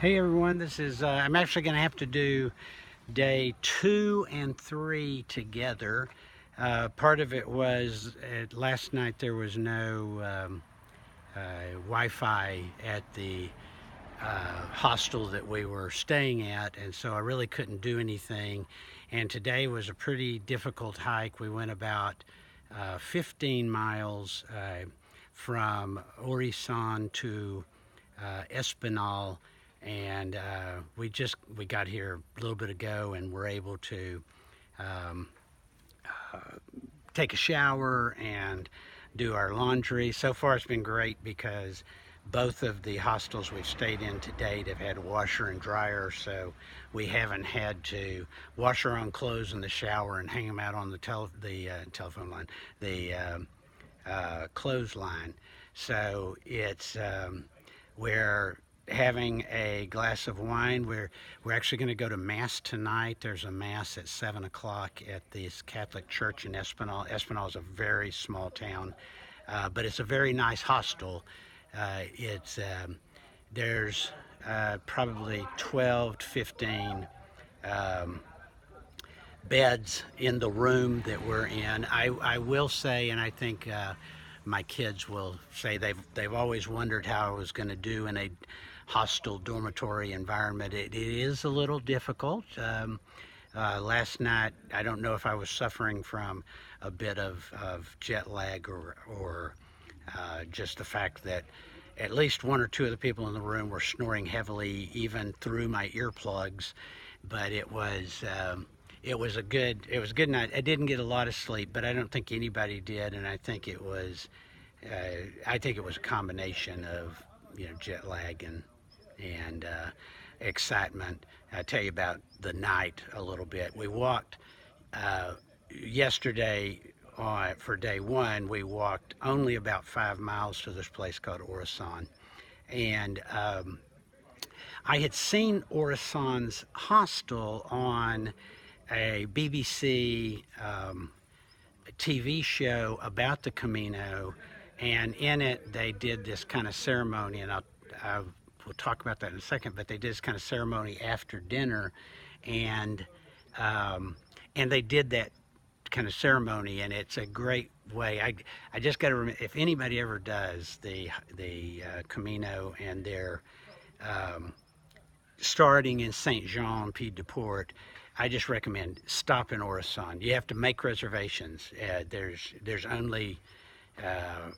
Hey everyone, this is, I'm actually going to have to do day 2 and 3 together. Part of it was last night there was no Wi-Fi at the hostel that we were staying at, and so I really couldn't do anything. And today was a pretty difficult hike. We went about 15 miles from Orison to Espinal, and we got here a little bit ago and were able to um, take a shower and do our laundry. So far it's been great because both of the hostels we've stayed in to date have had a washer and dryer, so we haven't had to wash our own clothes in the shower and hang them out on the telephone line, the clothesline. So it's we're having a glass of wine. We're actually going to go to mass tonight. There's a mass at 7 o'clock at this Catholic church in Espinal. Espinal is a very small town, but it's a very nice hostel. There's probably 12 to 15 beds in the room that we're in. I will say, and I think my kids will say, they've always wondered how I was going to do in a hostel dormitory environment. It is a little difficult. Last night, I don't know if I was suffering from a bit of jet lag or just the fact that at least one or two of the people in the room were snoring heavily even through my earplugs. But it was a good night. I didn't get a lot of sleep, but I don't think anybody did, and I think it was a combination of jet lag and excitement. I'll tell you about the night a little bit. We walked yesterday for day 1. We walked only about 5 miles to this place called Orison, and I had seen Orison's hostel on a BBC TV show about the Camino, and in it they did this kind of ceremony, and we'll talk about that in a second, but they did this kind of ceremony after dinner, and they did that kind of ceremony, and it's a great way. I just got to remember, if anybody ever does the Camino and they're starting in Saint Jean Pied de Port, I just recommend stop in Orison. You have to make reservations. There's only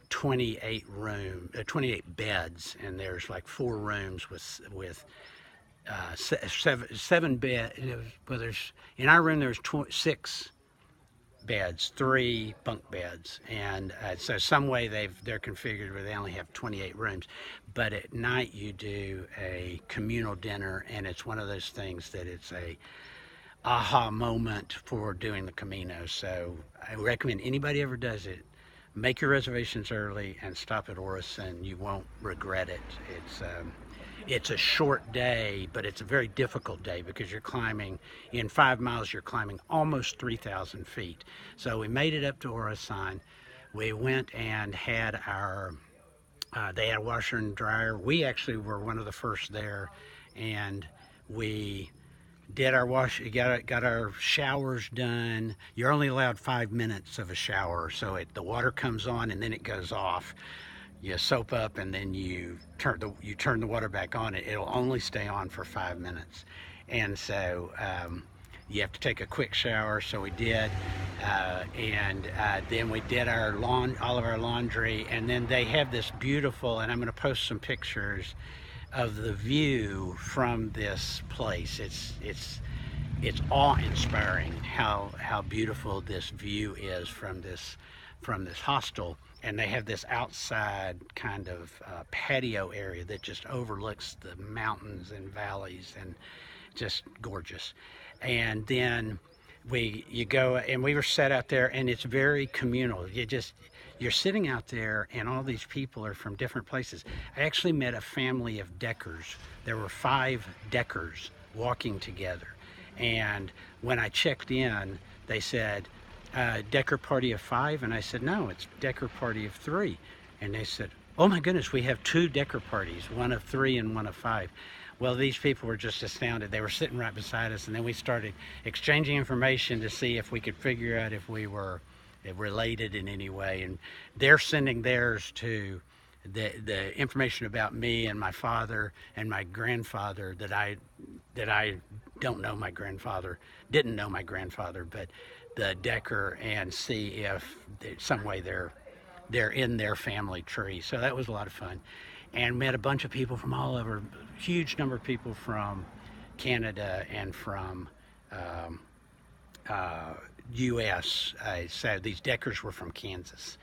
28 beds, and there's like 4 rooms with 7 beds. Well, in our room there's 6 beds, 3 bunk beds, and so some way they're configured where they only have 28 rooms. But at night you do a communal dinner, and it's one of those things that it's a aha moment for doing the Camino. So I recommend anybody ever does it, make your reservations early and stop at Orison. You won't regret it. It's a short day, but it's a very difficult day because you're climbing, in 5 miles, you're climbing almost 3,000 feet. So we made it up to Orison. We went and had they had a washer and dryer. We actually were one of the first there, and we did our got our showers done. You're only allowed 5 minutes of a shower, so the water comes on and then it goes off. You soap up and then you turn the water back on. It'll only stay on for 5 minutes, and so you have to take a quick shower. So we did, and then we did all of our laundry, and then they have this beautiful, and I'm going to post some pictures of the view from this place. It's awe-inspiring how beautiful this view is from this hostel. And they have this outside kind of patio area that just overlooks the mountains and valleys, and just gorgeous. And then you go, and we were set out there, and it's very communal. You're sitting out there, and all these people are from different places. I actually met a family of deckers. There were 5 deckers walking together, and when I checked in, they said, Decker party of 5, and I said, no, it's Decker party of 3. And they said, Oh my goodness, we have 2 Decker parties, one of 3 and one of 5. Well, these people were just astounded. They were sitting right beside us, and then we started exchanging information to see if we could figure out if we were related in any way. And they're sending theirs to the information about me and my father and my grandfather that I don't know my grandfather, didn't know my grandfather, but the Decker, and see if some way they're in their family tree. So that was a lot of fun. And met a bunch of people from all over, huge number of people from Canada and from um, U.S. So these Deckers were from Kansas.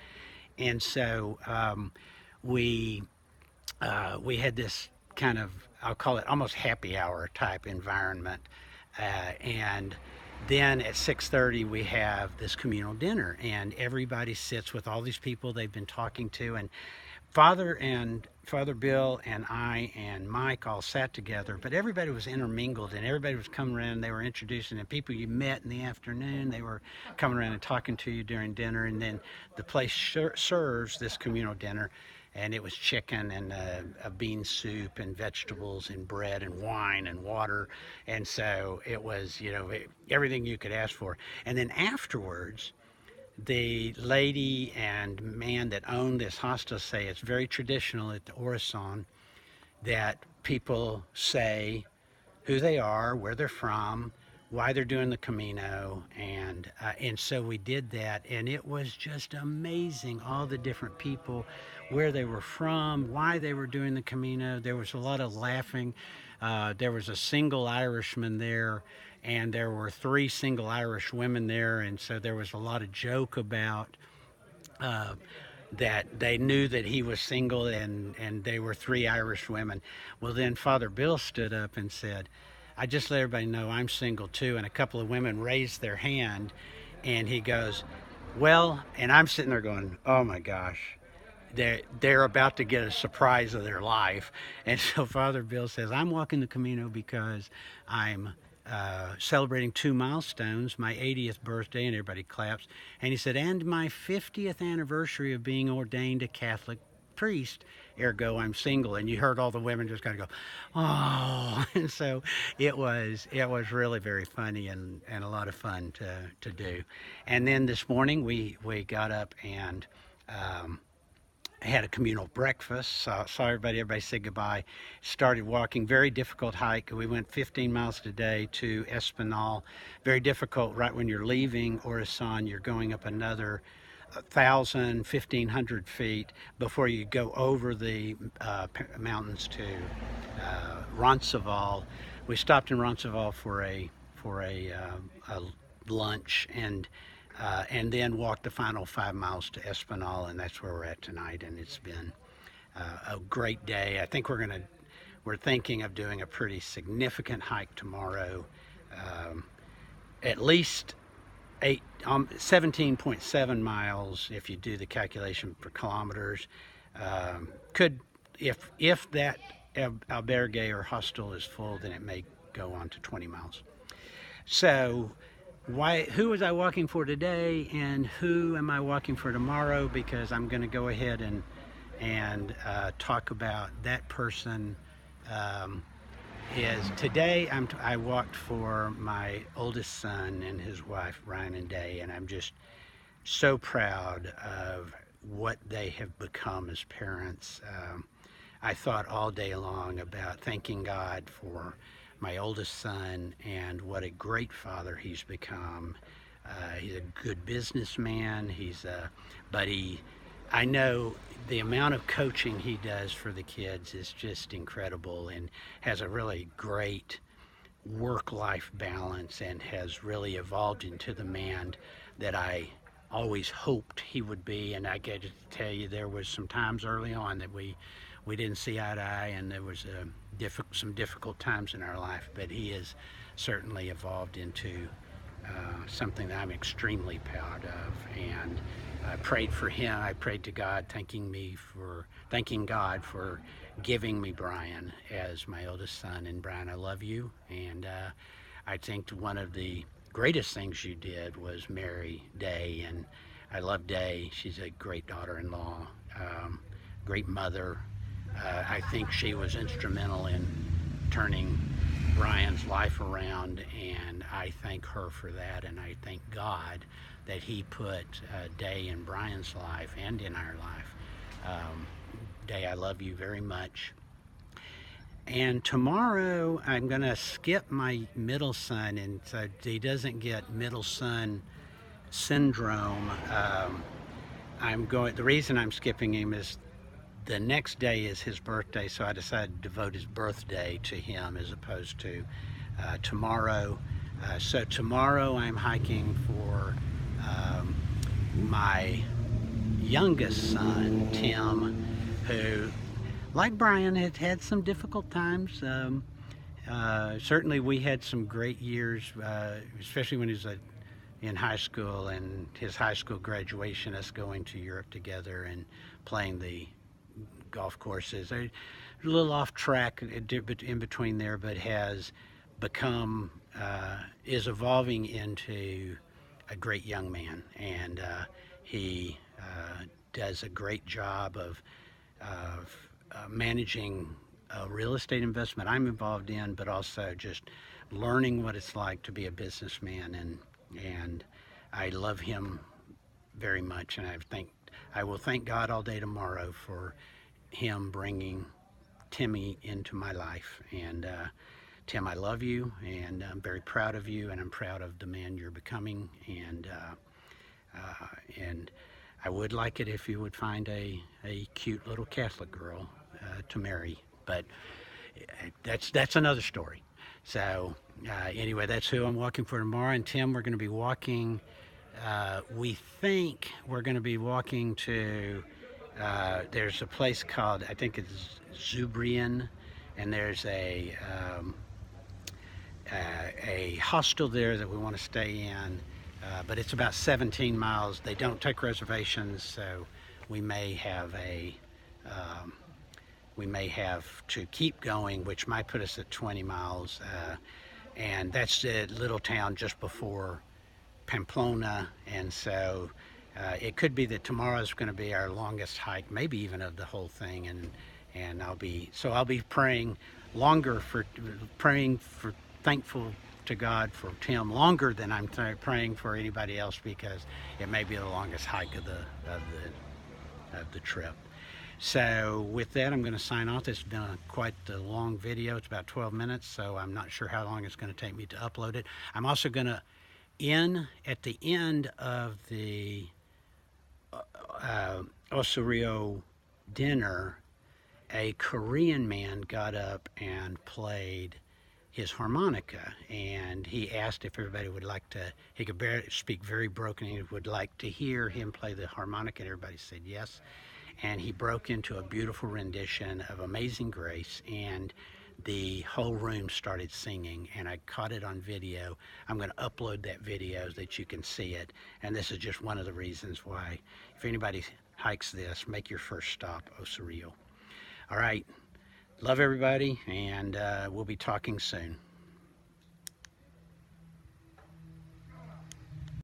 And so we had this kind of, I'll call it almost happy hour type environment. And then at 6:30 we have this communal dinner, and everybody sits with all these people they've been talking to, and Father Bill and I and Mike all sat together, but everybody was intermingled, and everybody was coming around, and they were introducing, and people you met in the afternoon, they were coming around and talking to you during dinner. And then the place serves this communal dinner, and it was chicken and a bean soup and vegetables and bread and wine and water. And so it was, everything you could ask for. And then afterwards, the lady and man that owned this hostel say it's very traditional at the Orison that people say who they are, where they're from, why they're doing the Camino, and so we did that, and it was just amazing, all the different people, where they were from, why they were doing the Camino. There was a lot of laughing. There was a single Irishman there, and there were 3 single Irish women there, and so there was a lot of joke about that they knew that he was single, and they were 3 Irish women. Well, then Father Bill stood up and said, I just let everybody know I'm single too. And a couple of women raised their hand, and he goes, well, and I'm sitting there going, oh my gosh, they're about to get a surprise of their life. And so Father Bill says, I'm walking the Camino because I'm celebrating 2 milestones, my 80th birthday, and everybody claps. And he said, and my 50th anniversary of being ordained a Catholic priest, ergo I'm single. And you heard all the women just kind of go, oh. And so it was really very funny and a lot of fun to do. And then this morning we got up and had a communal breakfast, saw everybody said goodbye, started walking, very difficult hike. We went 15 miles today to Espinal, very difficult. Right when you're leaving Orison, you're going up another 1,500 feet before you go over the mountains to Roncesvalles. We stopped in Roncesvalles for a lunch, and then walked the final 5 miles to Espinal, and that's where we're at tonight. And it's been a great day. I think we're thinking of doing a pretty significant hike tomorrow, at least 17.7 miles if you do the calculation per kilometers. Could, if that albergue or hostel is full, then it may go on to 20 miles. So who was I walking for today, and who am I walking for tomorrow? Because I'm going to go ahead and talk about that person. Is today I walked for my oldest son and his wife, Brian and Day, and I'm just so proud of what they have become as parents. I thought all day long about thanking God for my oldest son and what a great father he's become. He's a good businessman. I know the amount of coaching he does for the kids is just incredible, and has a really great work-life balance, and has really evolved into the man that I always hoped he would be. And I get to tell you, there was some times early on that we didn't see eye to eye, and there was some difficult times in our life, but he has certainly evolved into something that I'm extremely proud of. And I prayed for him. I prayed to God, thanking God for giving me Brian as my oldest son. And Brian, I love you, and I think one of the greatest things you did was marry Day, and I love Day. She's a great daughter-in-law. great mother. I think she was instrumental in turning Brian's life around, and I thank her for that, and I thank God that he put Day in Brian's life and in our life. Day, I love you very much. And tomorrow I'm going to skip my middle son, and so he doesn't get middle son syndrome. The reason I'm skipping him is the next day is his birthday, so I decided to devote his birthday to him as opposed to tomorrow. So tomorrow I'm hiking for my youngest son, Tim, who, like Brian, had had some difficult times. Certainly we had some great years, especially when he was in high school, and his high school graduation, us going to Europe together and playing the golf courses. They're a little off track in between there, but has become, is evolving into a great young man, and he does a great job of managing a real estate investment I'm involved in, but also just learning what it's like to be a businessman, and I love him very much, and I will thank God all day tomorrow for him bringing Timmy into my life. And Tim, I love you, and I'm very proud of you, and I'm proud of the man you're becoming, and I would like it if you would find a cute little Catholic girl to marry, but that's another story. So anyway, that's who I'm walking for tomorrow. And Tim, we're going to be walking, we think we're going to be walking to, there's a place called, I think it's Zubrian, and there's a hostel there that we want to stay in, but it's about 17 miles. They don't take reservations, so we may have to keep going, which might put us at 20 miles, and that's a little town just before Pamplona, and so it could be that tomorrow's going to be our longest hike, maybe even of the whole thing, and I'll be praying thankful to God for Tim longer than I'm praying for anybody else, because it may be the longest hike of the trip. So with that, I'm going to sign off. This has been quite a long video. It's about 12 minutes, so I'm not sure how long it's going to take me to upload it. I'm also going to at the end of the Osario dinner, a Korean man got up and played his harmonica, and he asked if everybody would like to, he could speak very broken, he would like to hear him play the harmonica, and everybody said yes. And he broke into a beautiful rendition of Amazing Grace, and the whole room started singing, and I caught it on video. I'm going to upload that video so that you can see it, and this is just one of the reasons why, if anybody hikes this, make your first stop Osario. All right, love everybody, and we'll be talking soon.